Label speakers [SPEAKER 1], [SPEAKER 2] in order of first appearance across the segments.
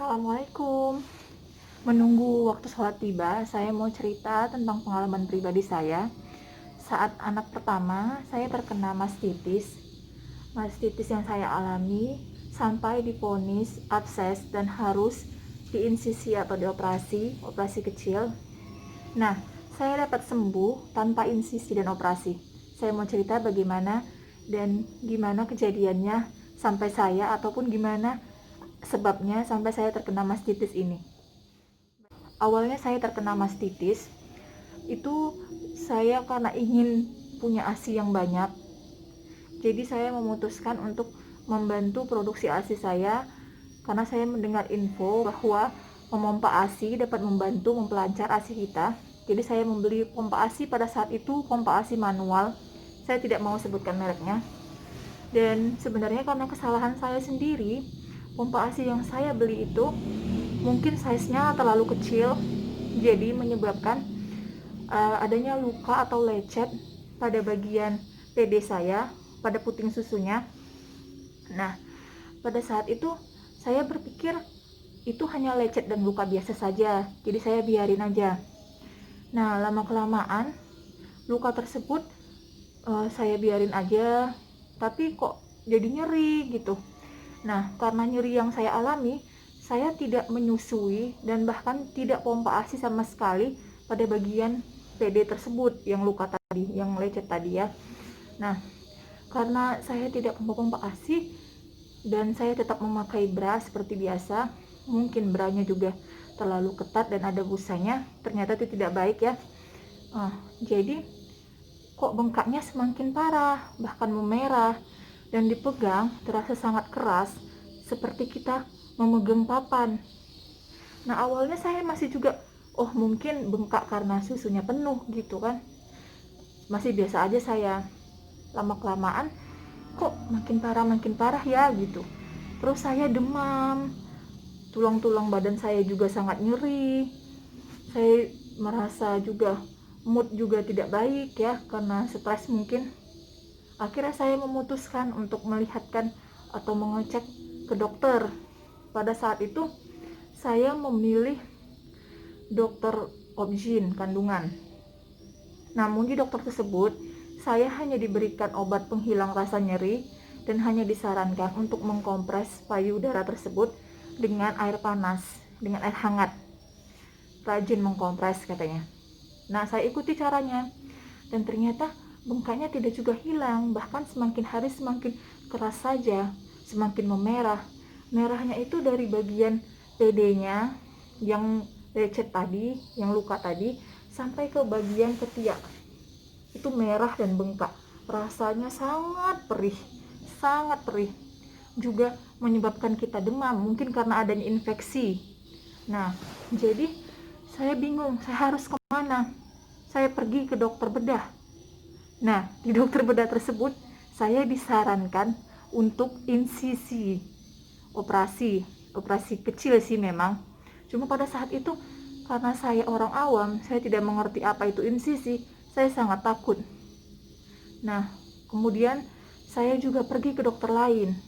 [SPEAKER 1] Assalamualaikum. Menunggu waktu sholat tiba, saya mau cerita tentang pengalaman pribadi saya. Saat anak pertama, saya terkena mastitis. Mastitis yang saya alami sampai divonis abses dan harus diinsisi atau operasi kecil. Nah, saya dapat sembuh tanpa insisi dan operasi. Saya mau cerita bagaimana dan gimana kejadiannya sampai saya ataupun gimana sebabnya sampai saya terkena mastitis ini. Awalnya saya terkena mastitis itu saya karena ingin punya ASI yang banyak. Jadi saya memutuskan untuk membantu produksi ASI saya karena saya mendengar info bahwa memompa ASI dapat membantu mempelancar ASI kita. Jadi saya membeli pompa ASI pada saat itu, pompa ASI manual. Saya tidak mau sebutkan mereknya. Dan sebenarnya karena kesalahan saya sendiri, pompa ASI yang saya beli itu mungkin size-nya terlalu kecil, jadi menyebabkan adanya luka atau lecet pada bagian PD saya, pada puting susunya. Nah, pada saat itu saya berpikir itu hanya lecet dan luka biasa saja, jadi saya biarin aja. Nah, lama-kelamaan luka tersebut saya biarin aja, tapi kok jadi nyeri gitu. Nah, karena nyeri yang saya alami, saya tidak menyusui dan bahkan tidak pompa ASI sama sekali pada bagian PD tersebut yang luka tadi, yang lecet tadi ya. Nah, karena saya tidak pompa ASI dan saya tetap memakai bra seperti biasa, mungkin branya juga terlalu ketat dan ada busanya, ternyata itu tidak baik ya. Jadi kok bengkaknya semakin parah, bahkan memerah, dan dipegang terasa sangat keras, seperti kita memegang papan. Nah, awalnya saya masih juga, oh mungkin bengkak karena susunya penuh gitu kan. Masih biasa aja saya. Lama-kelamaan, kok makin parah ya gitu. Terus saya demam, tulang-tulang badan saya juga sangat nyeri. Saya merasa juga mood juga tidak baik ya, karena stres mungkin. Akhirnya saya memutuskan untuk melihatkan atau mengecek ke dokter. Pada saat itu saya memilih dokter Objin kandungan. Namun di dokter tersebut saya hanya diberikan obat penghilang rasa nyeri dan hanya disarankan untuk mengkompres payudara tersebut dengan air panas, dengan air hangat. Rajin mengkompres katanya. Nah, saya ikuti caranya dan ternyata bengkaknya tidak juga hilang, bahkan semakin hari semakin keras saja, semakin memerah. Merahnya itu dari bagian PD-nya yang lecet tadi, yang luka tadi, sampai ke bagian ketiak. Itu merah dan bengkak. Rasanya sangat perih. Juga menyebabkan kita demam, mungkin karena adanya infeksi. Nah, jadi saya bingung, saya harus kemana? Saya pergi ke dokter bedah. Nah, di dokter bedah tersebut saya disarankan untuk insisi, operasi kecil sih memang. Cuma pada saat itu karena saya orang awam, saya tidak mengerti apa itu insisi, saya sangat takut. Nah, kemudian saya juga pergi ke dokter lain.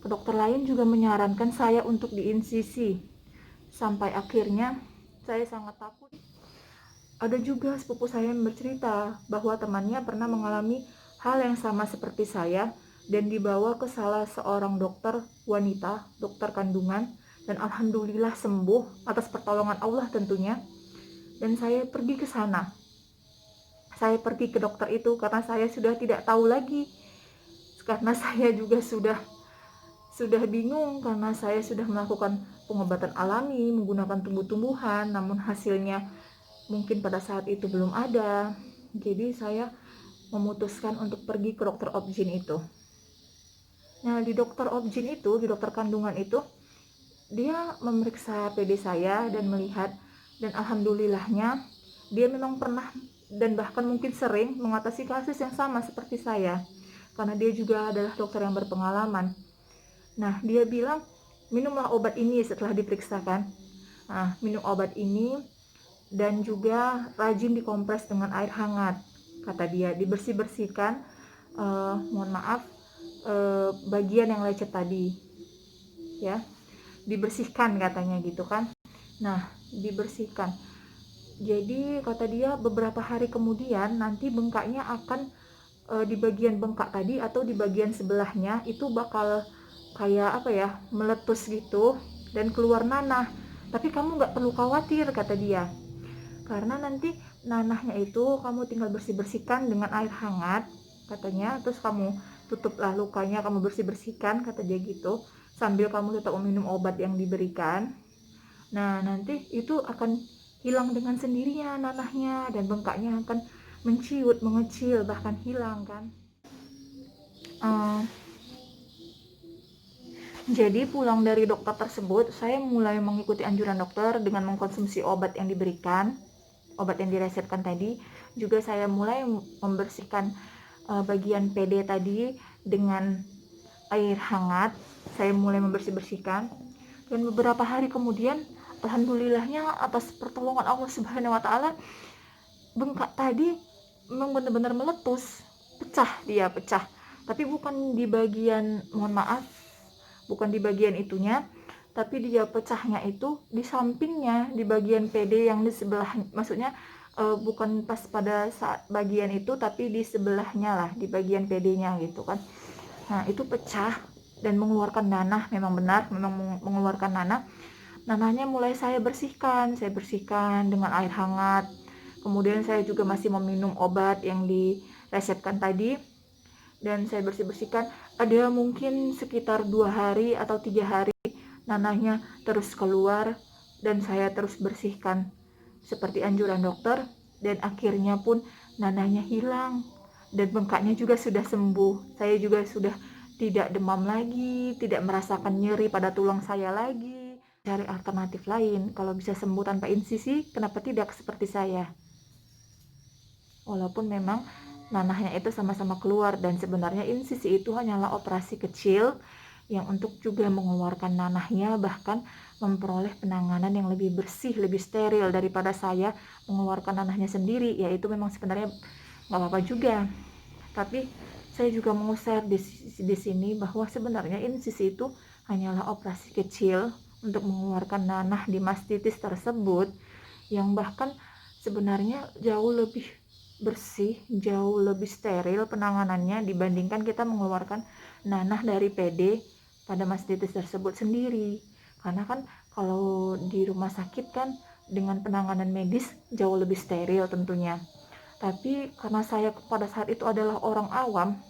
[SPEAKER 1] Ke dokter lain juga menyarankan saya untuk diinsisi. Sampai akhirnya saya sangat takut. Ada juga sepupu saya yang bercerita bahwa temannya pernah mengalami hal yang sama seperti saya dan dibawa ke salah seorang dokter wanita, dokter kandungan, dan alhamdulillah sembuh atas pertolongan Allah tentunya. Dan saya pergi ke sana. Saya pergi ke dokter itu karena saya sudah tidak tahu lagi. Karena saya juga sudah bingung karena saya sudah melakukan pengobatan alami menggunakan tumbuh-tumbuhan, namun hasilnya mungkin pada saat itu belum ada. Jadi saya memutuskan untuk pergi ke dokter Objin itu. Nah, di dokter Objin itu, di dokter kandungan itu, dia memeriksa PD saya dan melihat, dan alhamdulillahnya dia memang pernah dan bahkan mungkin sering mengatasi kasus yang sama seperti saya, karena dia juga adalah dokter yang berpengalaman. Nah, dia bilang minumlah obat ini setelah diperiksakan. Nah, minum obat ini dan juga rajin dikompres dengan air hangat, kata dia. Dibersih-bersihkan, mohon maaf, bagian yang lecet tadi ya. dibersihkan katanya gitu kan. Nah, dibersihkan. Jadi kata dia beberapa hari kemudian nanti bengkaknya akan di bagian bengkak tadi atau di bagian sebelahnya itu bakal kayak apa ya, meletus gitu dan keluar nanah. Tapi kamu nggak perlu khawatir kata dia, karena nanti nanahnya itu kamu tinggal bersih-bersihkan dengan air hangat katanya, terus kamu tutuplah lukanya, kamu bersih-bersihkan kata dia gitu, sambil kamu tetap meminum obat yang diberikan. Nah, nanti itu akan hilang dengan sendirinya nanahnya dan bengkaknya akan menciut, mengecil, bahkan hilang kan. Uh, jadi pulang dari dokter tersebut, saya mulai mengikuti anjuran dokter dengan mengkonsumsi obat yang diberikan, obat yang diresepkan tadi. Juga saya mulai membersihkan bagian PD tadi dengan air hangat. Saya mulai membersih-bersihkan. Dan beberapa hari kemudian, alhamdulillahnya atas pertolongan Allah Subhanahu wa taala, bengkak tadi memang benar-benar meletus, pecah. Tapi bukan di bagian, mohon maaf, bukan di bagian itunya, tapi dia pecahnya itu di sampingnya, di bagian PD yang di sebelah, maksudnya bukan pas pada saat bagian itu, tapi di sebelahnya lah, di bagian PD-nya gitu kan. Nah, itu pecah dan mengeluarkan nanah, memang benar, memang mengeluarkan nanah. Nanahnya mulai saya bersihkan dengan air hangat. Kemudian saya juga masih meminum obat yang diresepkan tadi, dan saya bersih-bersihkan. Ada mungkin sekitar 2 hari atau 3 hari nanahnya terus keluar, dan saya terus bersihkan seperti anjuran dokter, dan akhirnya pun nanahnya hilang dan bengkaknya juga sudah sembuh. Saya juga sudah tidak demam lagi, tidak merasakan nyeri pada tulang saya lagi. Cari alternatif lain, kalau bisa sembuh tanpa insisi, kenapa tidak seperti saya? Walaupun memang nanahnya itu sama-sama keluar, dan sebenarnya insisi itu hanyalah operasi kecil yang untuk juga mengeluarkan nanahnya, bahkan memperoleh penanganan yang lebih bersih, lebih steril daripada saya mengeluarkan nanahnya sendiri. Ya itu memang sebenarnya nggak apa-apa juga, tapi saya juga mau share di sini bahwa sebenarnya insisi itu hanyalah operasi kecil untuk mengeluarkan nanah di mastitis tersebut, yang bahkan sebenarnya jauh lebih bersih, jauh lebih steril penanganannya dibandingkan kita mengeluarkan nanah dari PD pada mastitis tersebut sendiri. Karena kan kalau di rumah sakit kan dengan penanganan medis jauh lebih steril tentunya. Tapi karena saya pada saat itu adalah orang awam,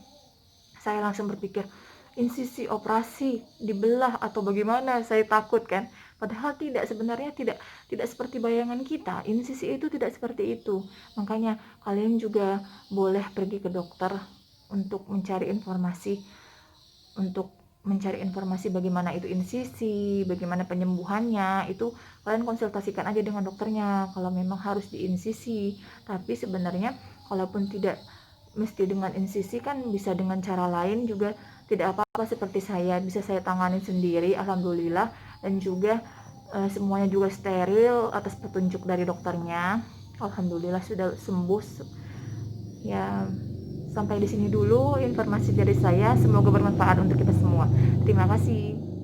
[SPEAKER 1] saya langsung berpikir insisi operasi dibelah atau bagaimana, saya takut kan. Padahal tidak, sebenarnya tidak seperti bayangan kita. Insisi itu tidak seperti itu. Makanya kalian juga boleh pergi ke dokter untuk mencari informasi bagaimana itu insisi, bagaimana penyembuhannya. Itu kalian konsultasikan aja dengan dokternya kalau memang harus diinsisi. Tapi sebenarnya kalaupun tidak mesti dengan insisi, kan bisa dengan cara lain juga, tidak apa-apa. Seperti saya, bisa saya tangani sendiri alhamdulillah, dan juga semuanya juga steril atas petunjuk dari dokternya. Alhamdulillah sudah sembuh. Ya, sampai di sini dulu informasi dari saya, semoga bermanfaat untuk kita semua. Terima kasih.